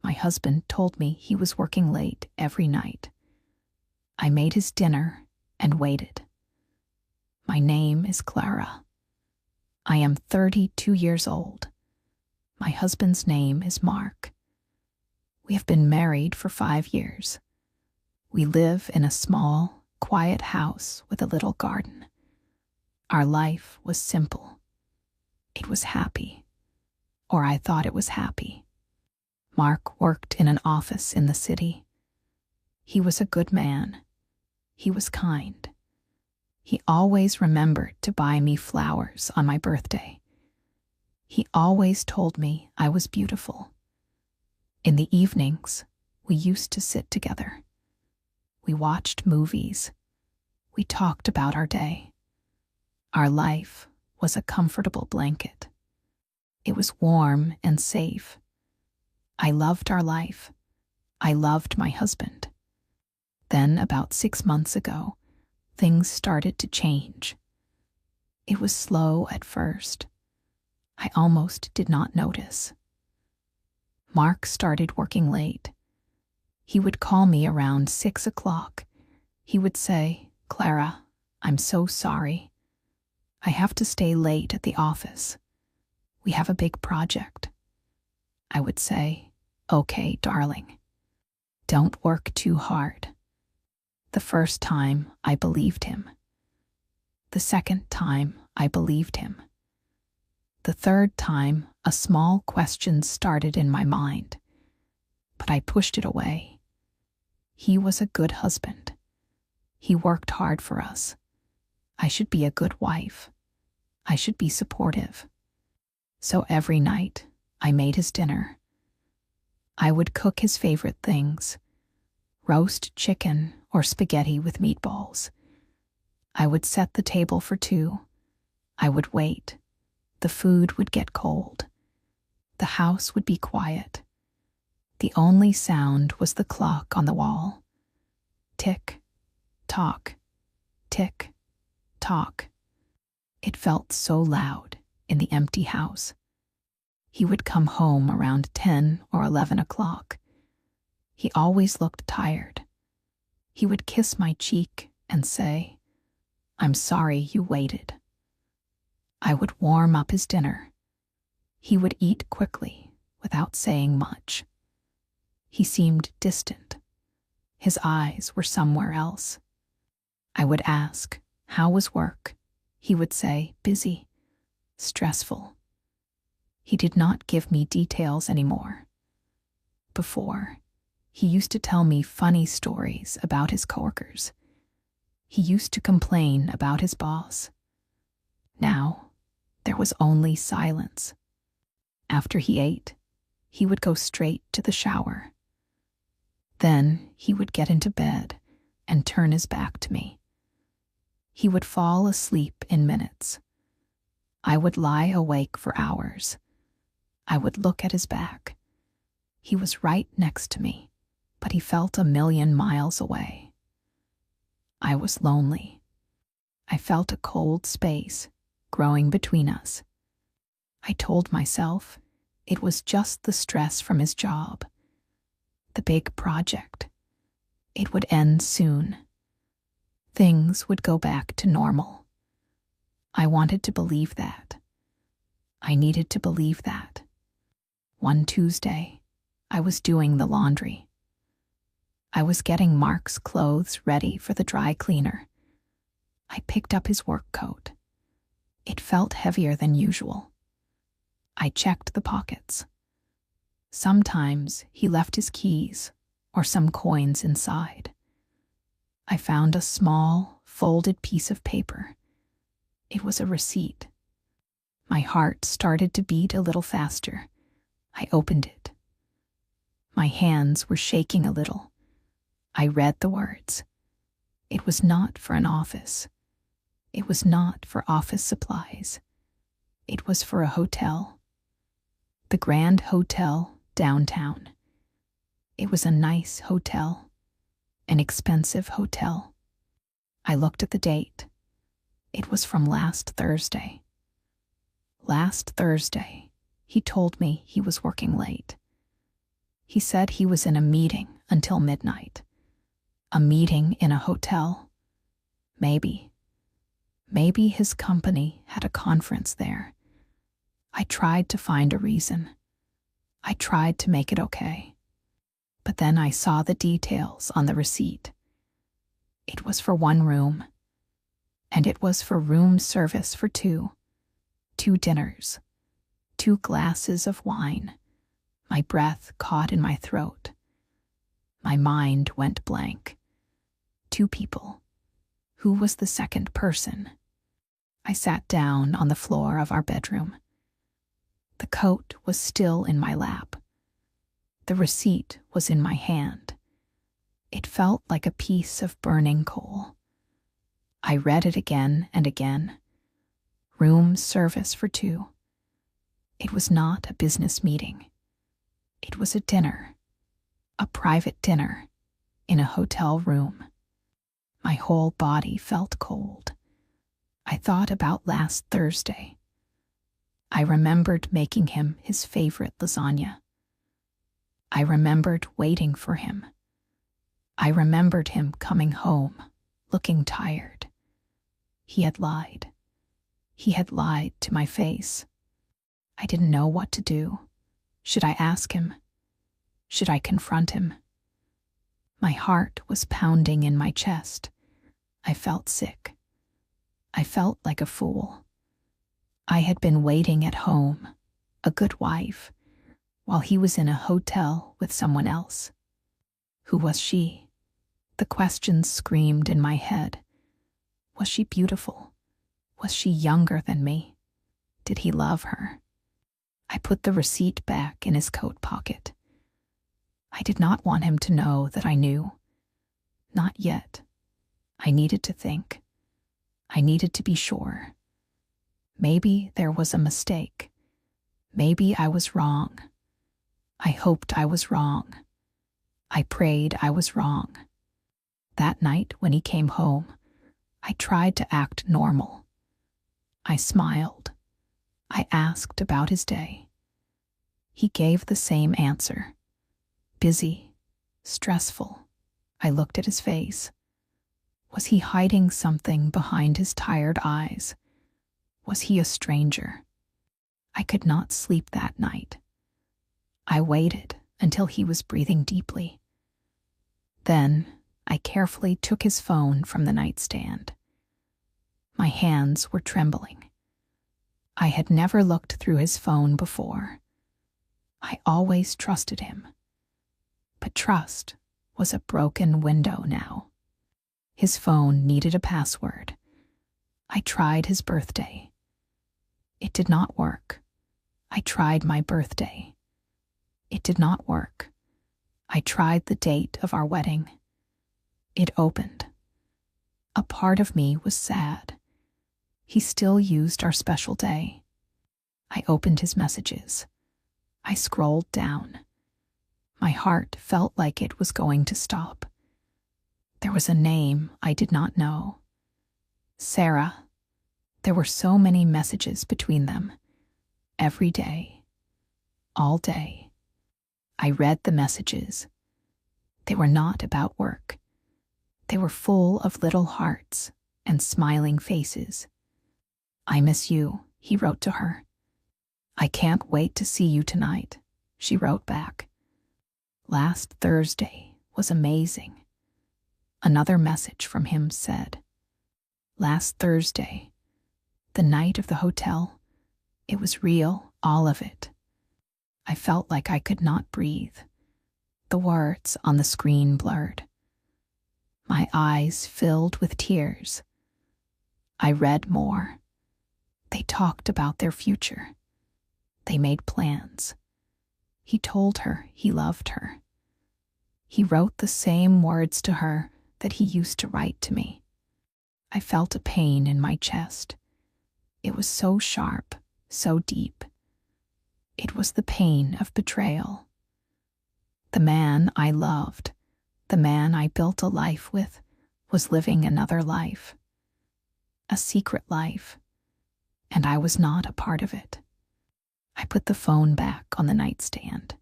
my husband told me he was working late every night. I made his dinner and waited. My name is Clara. I am 32 years old. My husband's name is Mark. We have been married for 5 years. We live in a small, quiet house with a little garden. Our life was simple. It was happy, or I thought it was happy. Mark worked in an office in the city. He was a good man. He was kind. He always remembered to buy me flowers on my birthday. He always told me I was beautiful. In the evenings, we used to sit together. We watched movies. We talked about our day. Our life was a comfortable blanket. It was warm and safe. I loved our life. I loved my husband. Then, about 6 months ago, things started to change. It was slow at first. I almost did not notice. Mark started working late. He would call me around 6 o'clock. He would say, "Clara, I'm so sorry. I have to stay late at the office. We have a big project." I would say, "Okay, darling. Don't work too hard." The first time, I believed him. The second time, I believed him. The third time, a small question started in my mind, but I pushed it away. He was a good husband. He worked hard for us. I should be a good wife. I should be supportive. So every night, I made his dinner. I would cook his favorite things: roast chicken or spaghetti with meatballs. I would set the table for 2. I would wait. The food would get cold. The house would be quiet. The only sound was the clock on the wall. Tick, tock, tick, tock. It felt so loud in the empty house. He would come home around 10 or 11 o'clock. He always looked tired. He would kiss my cheek and say, "I'm sorry you waited." I would warm up his dinner. He would eat quickly, without saying much. He seemed distant. His eyes were somewhere else. I would ask, "How was work?" He would say, "Busy, stressful." He did not give me details anymore. Before, he used to tell me funny stories about his coworkers. He used to complain about his boss. Now, there was only silence. After he ate, he would go straight to the shower. Then he would get into bed and turn his back to me. He would fall asleep in minutes. I would lie awake for hours. I would look at his back. He was right next to me, but he felt a million miles away. I was lonely. I felt a cold space growing between us. I told myself it was just the stress from his job, the big project. It would end soon. Things would go back to normal. I wanted to believe that. I needed to believe that. One Tuesday, I was doing the laundry. I was getting Mark's clothes ready for the dry cleaner. I picked up his work coat. It felt heavier than usual. I checked the pockets. Sometimes he left his keys or some coins inside. I found a small, folded piece of paper. It was a receipt. My heart started to beat a little faster. I opened it. My hands were shaking a little. I read the words. It was not for an office. It was not for office supplies. It was for a hotel. The Grand Hotel downtown. It was a nice hotel, an expensive hotel. I looked at the date. It was from last Thursday. Last Thursday, he told me he was working late. He said he was in a meeting until midnight. A meeting in a hotel. Maybe his company had a conference there. I tried to find a reason. I tried to make it okay. But then I saw the details on the receipt. It was for one room, and it was for room service for two. 2 dinners, 2 glasses of wine. My breath caught in my throat. My mind went blank. 2 people. Who was the second person? I sat down on the floor of our bedroom. The coat was still in my lap. The receipt was in my hand. It felt like a piece of burning coal. I read it again and again. Room service for 2. It was not a business meeting. It was a dinner, a private dinner, in a hotel room. My whole body felt cold. I thought about last Thursday. I remembered making him his favorite lasagna. I remembered waiting for him. I remembered him coming home, looking tired. He had lied. He had lied to my face. I didn't know what to do. Should I ask him? Should I confront him? My heart was pounding in my chest. I felt sick. I felt like a fool. I had been waiting at home, a good wife, while he was in a hotel with someone else. Who was she? The questions screamed in my head. Was she beautiful? Was she younger than me? Did he love her? I put the receipt back in his coat pocket. I did not want him to know that I knew. Not yet. I needed to think. I needed to be sure. Maybe there was a mistake. Maybe I was wrong. I hoped I was wrong. I prayed I was wrong. That night when he came home, I tried to act normal. I smiled. I asked about his day. He gave the same answer. Busy, stressful. I looked at his face. Was he hiding something behind his tired eyes? Was he a stranger? I could not sleep that night. I waited until he was breathing deeply. Then I carefully took his phone from the nightstand. My hands were trembling. I had never looked through his phone before. I always trusted him. But trust was a broken window now. His phone needed a password. I tried his birthday. It did not work. I tried my birthday. It did not work. I tried the date of our wedding. It opened. A part of me was sad. He still used our special day. I opened his messages. I scrolled down. My heart felt like it was going to stop. There was a name I did not know. Sarah. There were so many messages between them. Every day. All day. I read the messages. They were not about work. They were full of little hearts and smiling faces. I miss you, he wrote to her. I can't wait to see you tonight, she wrote back. Last Thursday was amazing. Another message from him said, last Thursday, the night of the hotel, it was real, all of it. I felt like I could not breathe. The words on the screen blurred. My eyes filled with tears. I read more. They talked about their future. They made plans. He told her he loved her. He wrote the same words to her that he used to write to me. I felt a pain in my chest. It was so sharp, so deep. It was the pain of betrayal. The man I loved, the man I built a life with, was living another life. A secret life. And I was not a part of it. I put the phone back on the nightstand.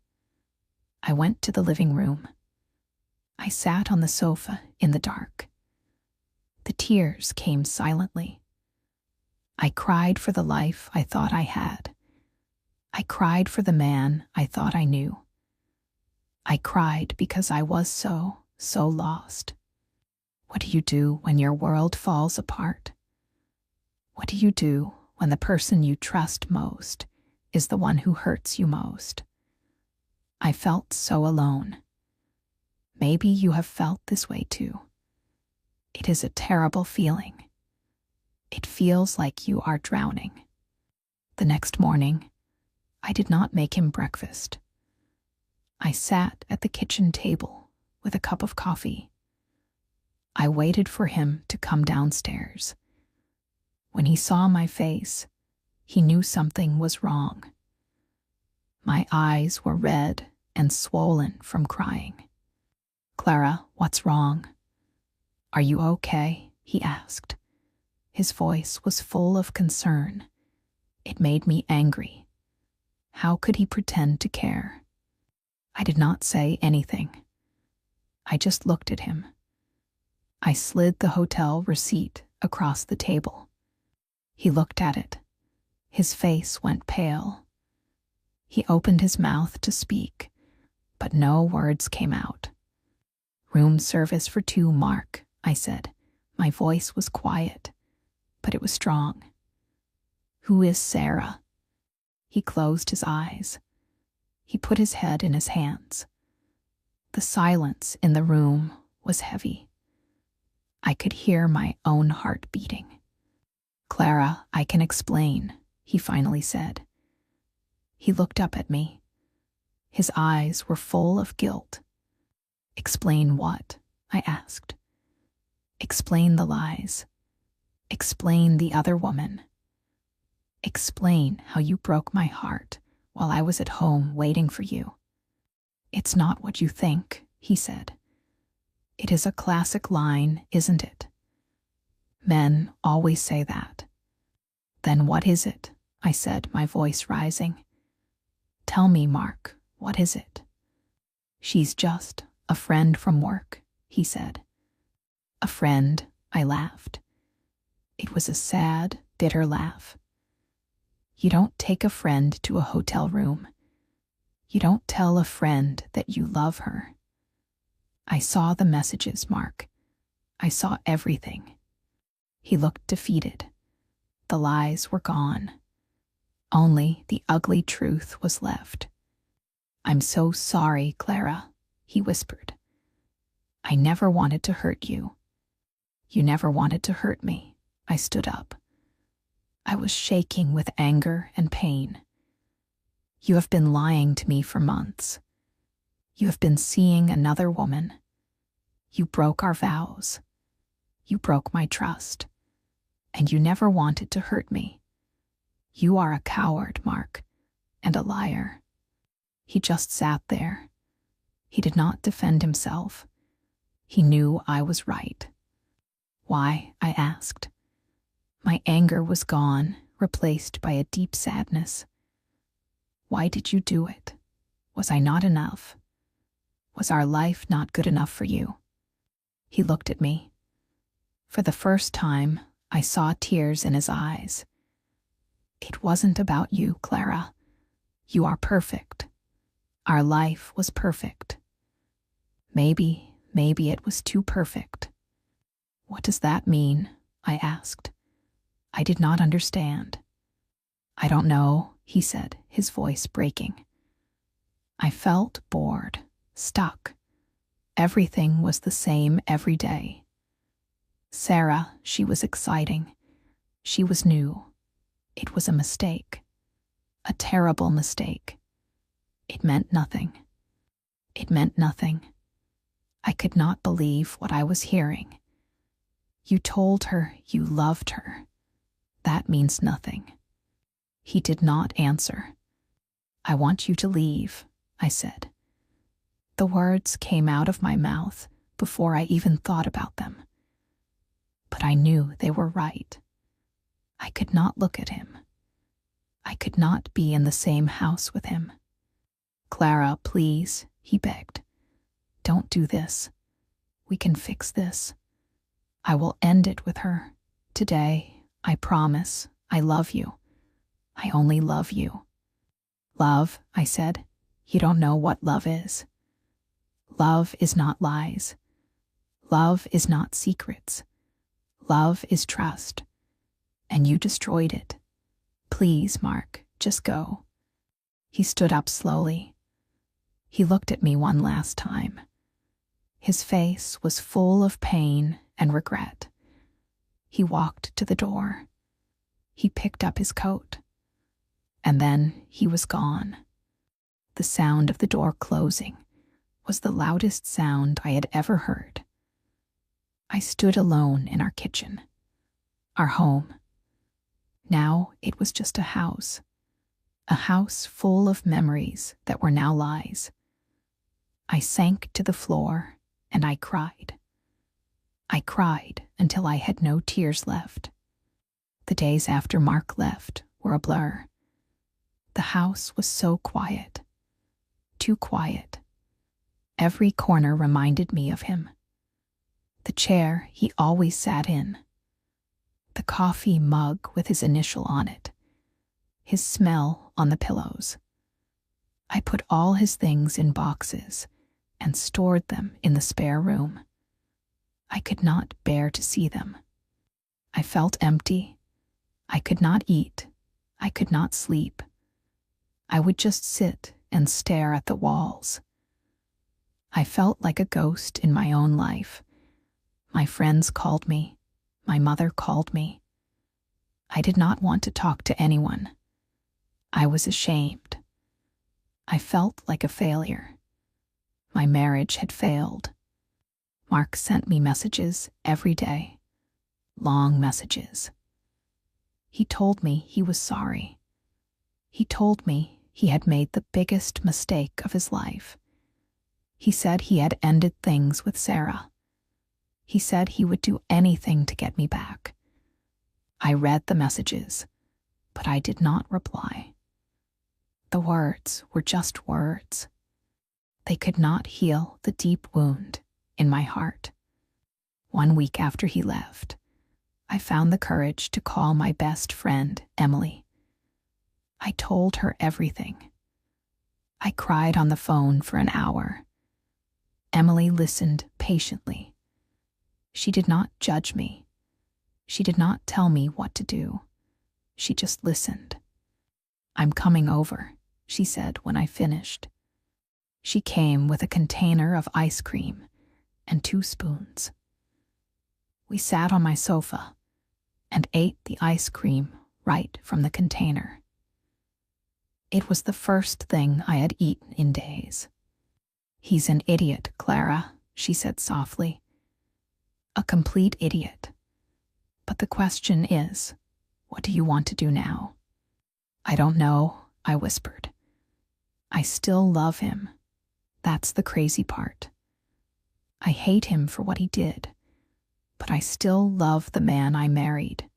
I went to the living room. I sat on the sofa in the dark. The tears came silently. I cried for the life I thought I had. I cried for the man I thought I knew. I cried because I was so lost. What do you do when your world falls apart? What do you do when the person you trust most is the one who hurts you most? I felt so alone. Maybe you have felt this way too. It is a terrible feeling. It feels like you are drowning. The next morning, I did not make him breakfast. I sat at the kitchen table with a cup of coffee. I waited for him to come downstairs. When he saw my face, he knew something was wrong. My eyes were red and swollen from crying. "Clara, what's wrong? Are you okay?" he asked. His voice was full of concern. It made me angry. How could he pretend to care? I did not say anything. I just looked at him. I slid the hotel receipt across the table. He looked at it. His face went pale. He opened his mouth to speak, but no words came out. "Room service for 2, Mark," I said. My voice was quiet, but it was strong. "Who is Sarah?" He closed his eyes. He put his head in his hands. The silence in the room was heavy. I could hear my own heart beating. "Clara, I can explain," he finally said. He looked up at me. His eyes were full of guilt. "Explain what?" I asked. "Explain the lies. Explain the other woman. Explain how you broke my heart while I was at home waiting for you." "It's not what you think," he said. "It is a classic line, isn't it? Men always say that." "Then what is it?" I said, my voice rising. "Tell me, Mark, what is it?" "She's just a friend from work," he said. "A friend?" I laughed. It was a sad, bitter laugh. You don't take a friend to a hotel room. You don't tell a friend that you love her. I saw the messages, Mark. I saw everything. He looked defeated. The lies were gone. Only the ugly truth was left. "I'm so sorry, Clara," he whispered. "I never wanted to hurt you. You never wanted to hurt me." I stood up. I was shaking with anger and pain. "You have been lying to me for months. You have been seeing another woman. You broke our vows. You broke my trust. And you never wanted to hurt me. You are a coward, Mark, and a liar." He just sat there. He did not defend himself. He knew I was right. "Why?" I asked. My anger was gone, replaced by a deep sadness. "Why did you do it? Was I not enough? Was our life not good enough for you?" He looked at me. For the first time, I saw tears in his eyes. "It wasn't about you, Clara. You are perfect. Our life was perfect. Maybe it was too perfect." "What does that mean?" I asked. I did not understand. "I don't know," he said, his voice breaking. I felt bored, stuck. Everything was the same every day. Sarah, she was exciting. She was new. It was a mistake. A terrible mistake. It meant nothing. It meant nothing. I could not believe what I was hearing. "You told her you loved her. That means nothing." He did not answer. "I want you to leave," I said. The words came out of my mouth before I even thought about them. But I knew they were right. I could not look at him. I could not be in the same house with him. "Clara, please," he begged. Don't do this. We can fix this. I will end it with her. Today, I promise, I love you. I only love you. Love, I said. You don't know what love is. Love is not lies. Love is not secrets. Love is trust. And you destroyed it. Please, Mark, just go. He stood up slowly. He looked at me one last time. His face was full of pain and regret. He walked to the door. He picked up his coat. And then he was gone. The sound of the door closing was the loudest sound I had ever heard. I stood alone in our kitchen, our home. Now it was just a house full of memories that were now lies. I sank to the floor and I cried. I cried until I had no tears left. The days after Mark left were a blur. The house was so quiet, too quiet. Every corner reminded me of him. The chair he always sat in, the coffee mug with his initial on it, his smell on the pillows. I put all his things in boxes and stored them in the spare room. I could not bear to see them. I felt empty. I could not eat. I could not sleep. I would just sit and stare at the walls. I felt like a ghost in my own life. My friends called me. My mother called me. I did not want to talk to anyone. I was ashamed. I felt like a failure. My marriage had failed. Mark sent me messages every day, long messages. He told me he was sorry. He told me he had made the biggest mistake of his life. He said he had ended things with Sarah. He said he would do anything to get me back. I read the messages, but I did not reply. The words were just words. They could not heal the deep wound in my heart. 1 week after he left, I found the courage to call my best friend, Emily. I told her everything. I cried on the phone for an hour. Emily listened patiently. She did not judge me. She did not tell me what to do. She just listened. I'm coming over, she said when I finished. She came with a container of ice cream and 2 spoons. We sat on my sofa and ate the ice cream right from the container. It was the first thing I had eaten in days. He's an idiot, Clara, she said softly. A complete idiot. But the question is, what do you want to do now? I don't know, I whispered. I still love him. That's the crazy part. I hate him for what he did, but I still love the man I married.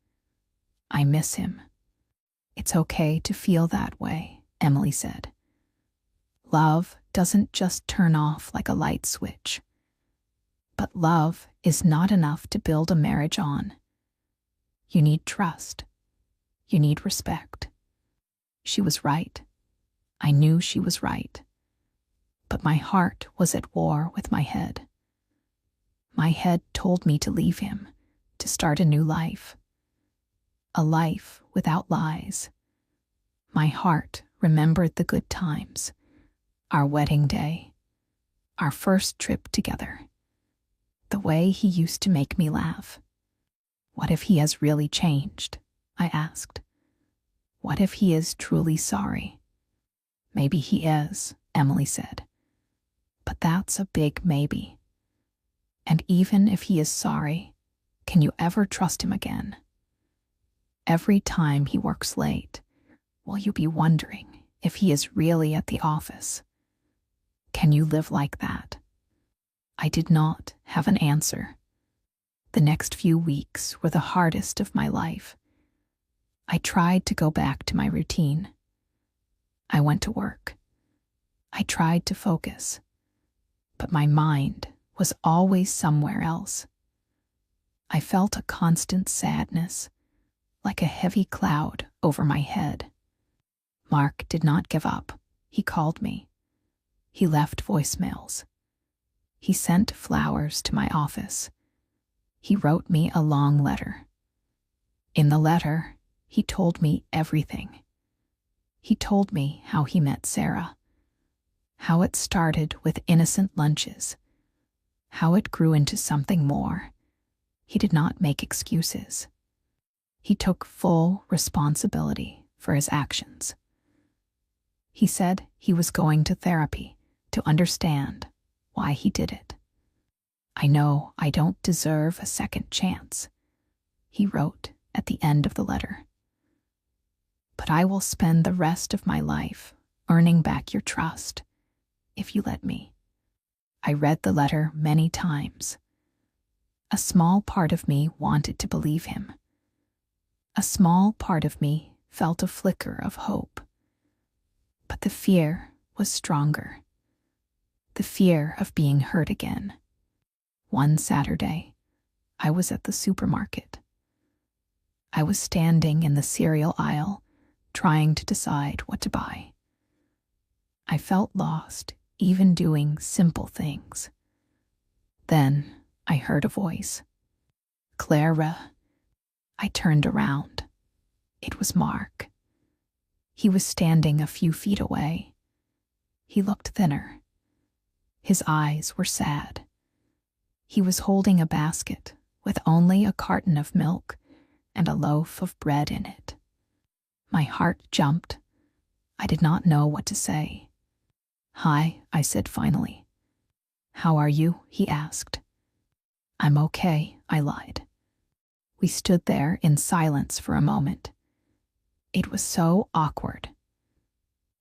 I miss him. It's okay to feel that way, Emily said. Love doesn't just turn off like a light switch. But love is not enough to build a marriage on. You need trust. You need respect. She was right. I knew she was right. But my heart was at war with my head. My head told me to leave him, to start a new life. A life without lies. My heart remembered the good times, our wedding day, our first trip together, the way he used to make me laugh. What if he has really changed? I asked. What if he is truly sorry? Maybe he is, Emily said. But that's a big maybe. And even if he is sorry, can you ever trust him again? Every time he works late, will you be wondering if he is really at the office? Can you live like that? I did not have an answer. The next few weeks were the hardest of my life. I tried to go back to my routine. I went to work. I tried to focus. but my mind was always somewhere else. I felt a constant sadness, like a heavy cloud over my head. Mark did not give up. He called me. He left voicemails. He sent flowers to my office. He wrote me a long letter. In the letter, he told me everything. He told me how he met Sarah, how it started with innocent lunches, how it grew into something more. He did not make excuses. He took full responsibility for his actions. He said he was going to therapy to understand why he did it. I know I don't deserve a second chance, he wrote at the end of the letter. But I will spend the rest of my life earning back your trust, if you let me. I read the letter many times. A small part of me wanted to believe him. A small part of me felt a flicker of hope. But the fear was stronger. The fear of being hurt again. One Saturday, I was at the supermarket. I was standing in the cereal aisle, trying to decide what to buy. I felt lost, even doing simple things. Then I heard a voice. Clara. I turned around. It was Mark. He was standing a few feet away. He looked thinner. His eyes were sad. He was holding a basket with only a carton of milk and a loaf of bread in it. My heart jumped. I did not know what to say. Hi, I said finally. How are you? He asked. I'm okay, I lied. We stood there in silence for a moment. It was so awkward.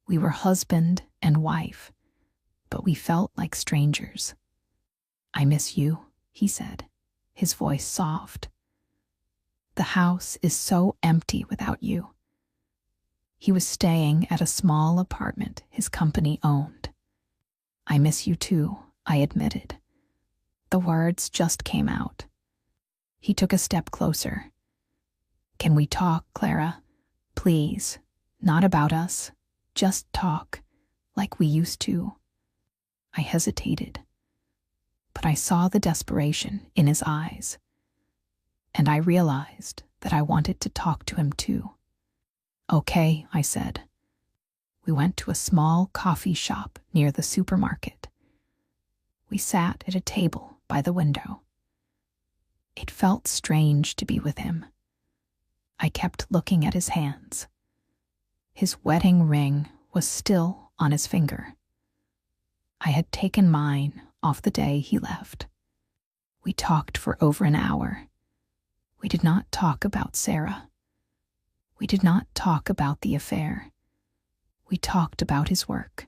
We were husband and wife, but we felt like strangers. I miss you, he said, his voice soft. The house is so empty without you. He was staying at a small apartment his company owned. I miss you too, I admitted. The words just came out. He took a step closer. Can we talk, Clara? Please, not about us. Just talk, like we used to. I hesitated, but I saw the desperation in his eyes, and I realized that I wanted to talk to him too. Okay, I said. We went to a small coffee shop near the supermarket. We sat at a table by the window. It felt strange to be with him. I kept looking at his hands. His wedding ring was still on his finger. I had taken mine off the day he left. We talked for over an hour. We did not talk about Sarah. We did not talk about the affair. We talked about his work.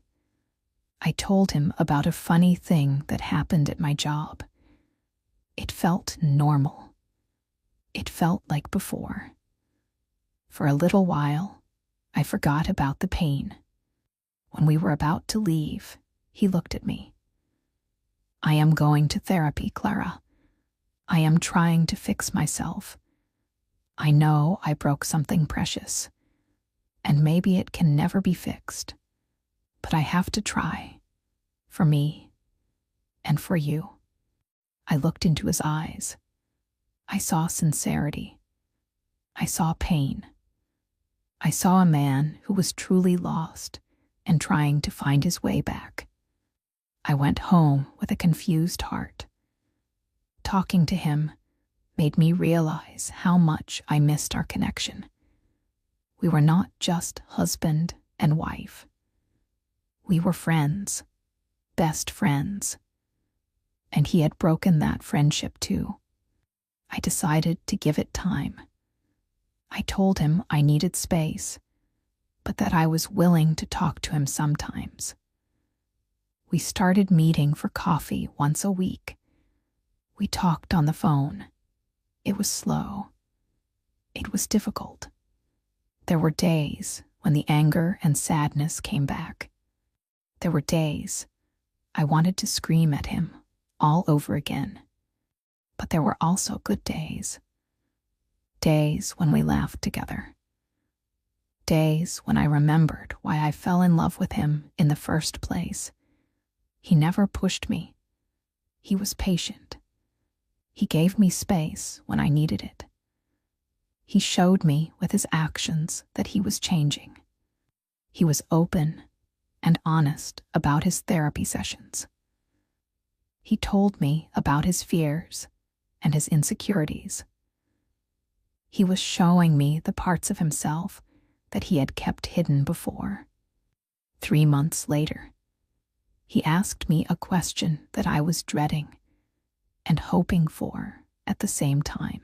I told him about a funny thing that happened at my job. It felt normal. It felt like before. For a little while, I forgot about the pain. When we were about to leave, he looked at me. I am going to therapy, Clara. I am trying to fix myself. I know I broke something precious, and maybe it can never be fixed, but I have to try, for me and for you. I looked into his eyes. I saw sincerity. I saw pain. I saw a man who was truly lost and trying to find his way back. I went home with a confused heart. Talking to him made me realize how much I missed our connection. We were not just husband and wife. We were friends, best friends. And he had broken that friendship too. I decided to give it time. I told him I needed space, but that I was willing to talk to him sometimes. We started meeting for coffee once a week. We talked on the phone. It was slow. It was difficult. There were days when the anger and sadness came back. There were days I wanted to scream at him all over again. But there were also good days. Days when we laughed together. Days when I remembered why I fell in love with him in the first place. He never pushed me. He was patient. He gave me space when I needed it. He showed me with his actions that he was changing. He was open and honest about his therapy sessions. He told me about his fears and his insecurities. He was showing me the parts of himself that he had kept hidden before. 3 months later, he asked me a question that I was dreading and hoping for at the same time.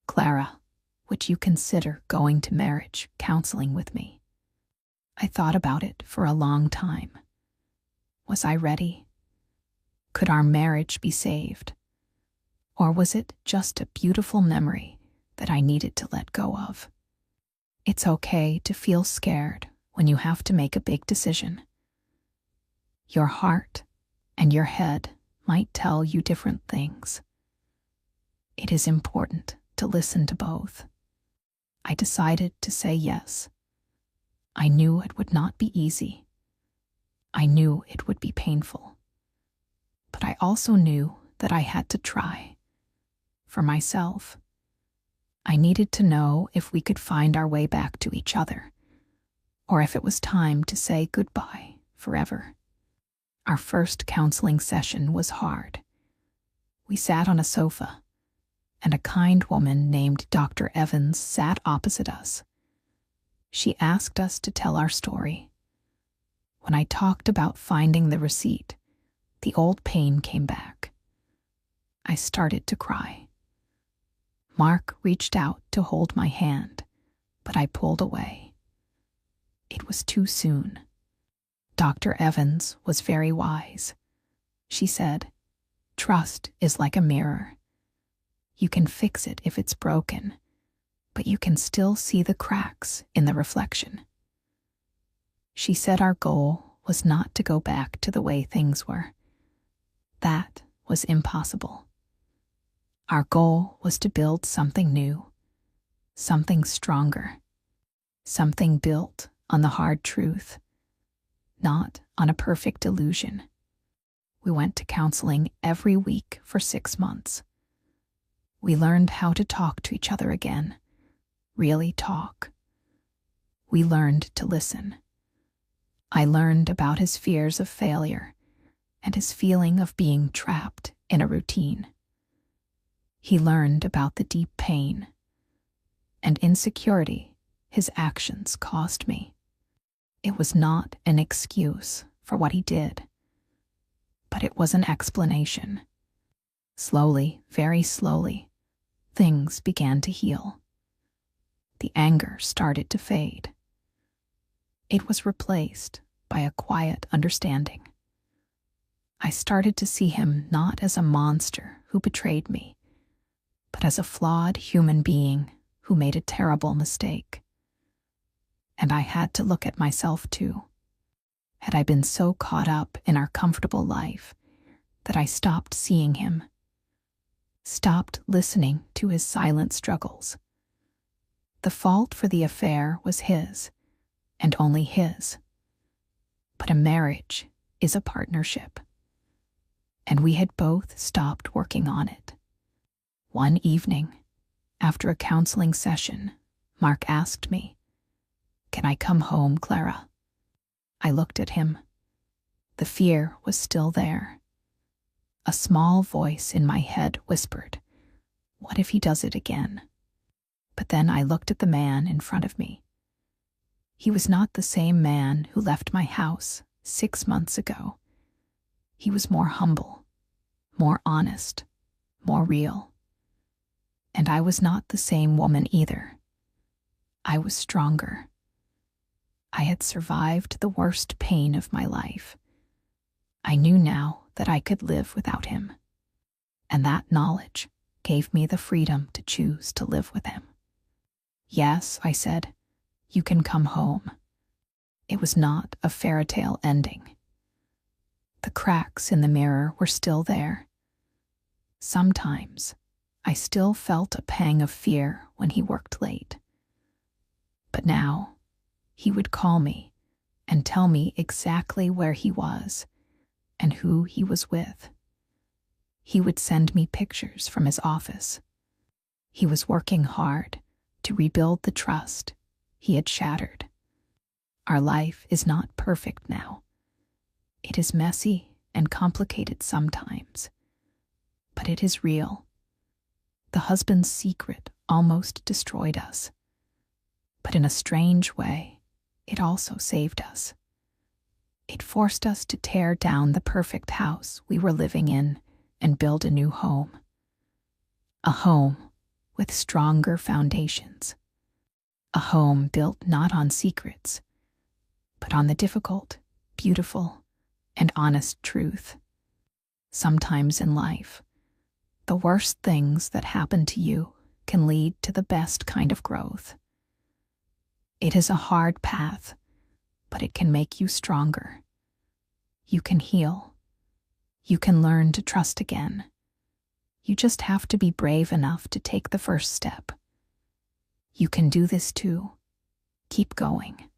Clara, would you consider going to marriage counseling with me? I thought about it for a long time. Was I ready? Could our marriage be saved? Or was it just a beautiful memory that I needed to let go of? It's okay to feel scared when you have to make a big decision. Your heart and your head might tell you different things. It is important to listen to both. I decided to say yes. I knew it would not be easy. I knew it would be painful. But I also knew that I had to try. For myself, I needed to know if we could find our way back to each other, or if it was time to say goodbye forever. Our first counseling session was hard. We sat on a sofa, and a kind woman named Dr. Evans sat opposite us. She asked us to tell our story. When I talked about finding the receipt, the old pain came back. I started to cry. Mark reached out to hold my hand, but I pulled away. It was too soon. Dr. Evans was very wise. She said, "Trust is like a mirror. You can fix it if it's broken, but you can still see the cracks in the reflection." She said our goal was not to go back to the way things were. That was impossible. Our goal was to build something new, something stronger, something built on the hard truth, not on a perfect illusion. We went to counseling every week for 6 months. We learned how to talk to each other again, really talk. We learned to listen. I learned about his fears of failure and his feeling of being trapped in a routine. He learned about the deep pain and insecurity his actions caused me. It was not an excuse for what he did, but it was an explanation. Slowly, very slowly, things began to heal. The anger started to fade. It was replaced by a quiet understanding. I started to see him not as a monster who betrayed me, but as a flawed human being who made a terrible mistake. And I had to look at myself too. Had I been so caught up in our comfortable life that I stopped seeing him, stopped listening to his silent struggles? The fault for the affair was his, and only his. But a marriage is a partnership, and we had both stopped working on it. One evening, after a counseling session, Mark asked me, "Can I come home, Clara?" I looked at him. The fear was still there. A small voice in my head whispered, "What if he does it again?" But then I looked at the man in front of me. He was not the same man who left my house 6 months ago. He was more humble, more honest, more real. And I was not the same woman either. I was stronger. I had survived the worst pain of my life. I knew now that I could live without him, and that knowledge gave me the freedom to choose to live with him. "Yes," I said, "you can come home." It was not a fairy tale ending. The cracks in the mirror were still there. Sometimes, I still felt a pang of fear when he worked late. But now, he would call me and tell me exactly where he was and who he was with. He would send me pictures from his office. He was working hard to rebuild the trust he had shattered. Our life is not perfect now. It is messy and complicated sometimes, but it is real. The husband's secret almost destroyed us, but in a strange way, it also saved us. It forced us to tear down the perfect house we were living in and build a new home. A home with stronger foundations. A home built not on secrets, but on the difficult, beautiful, and honest truth. Sometimes in life, the worst things that happen to you can lead to the best kind of growth. It is a hard path, but it can make you stronger. You can heal. You can learn to trust again. You just have to be brave enough to take the first step. You can do this too. Keep going.